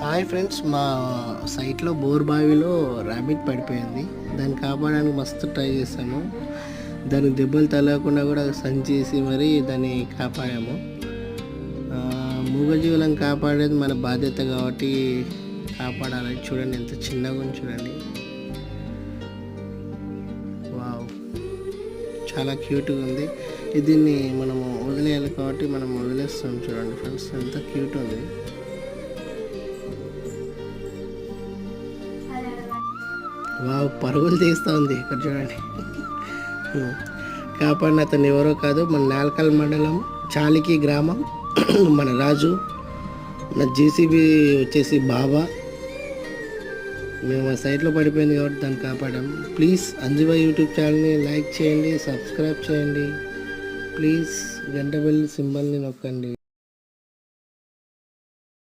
Hi friends, మా సైట్లో bore బావిలో ర్యాబిట్ పడిపోయింది. దాన్ని కాపాడడానికి మస్తు ట్రై చేశాము. దానికి దెబ్బలు తగలకుండా కూడా సంచేసి మరీ దాన్ని కాపాడాము. మూగజీవులను కాపాడేది మన బాధ్యత కాబట్టి కాపాడాలి. చూడండి ఎంత చిన్నగా ఉంది, చూడండి. వావ్, చాలా క్యూట్గా ఉంది. దీన్ని మనము వదిలేయాలి కాబట్టి మనం వదిలేస్తాం. చూడండి ఫ్రెండ్స్, ఎంత క్యూట్ ఉంది. వావ్, పరుగులు తీస్తూ ఉంది. ఇక్కడ చూడండి. కాపాడిన అతను ఎవరో కాదు, మన నేలకల్ మండలం చాలికి గ్రామం మన రాజు. మన జేసీబీ వచ్చేసి బాబా. మేము ఆ సైట్లో పడిపోయింది కాబట్టి దాన్ని కాపాడాం. ప్లీజ్ అంజుబా యూట్యూబ్ ఛానల్ని లైక్ చేయండి, సబ్స్క్రైబ్ చేయండి. ప్లీజ్ గంట బెల్ సింబల్ని నొక్కండి.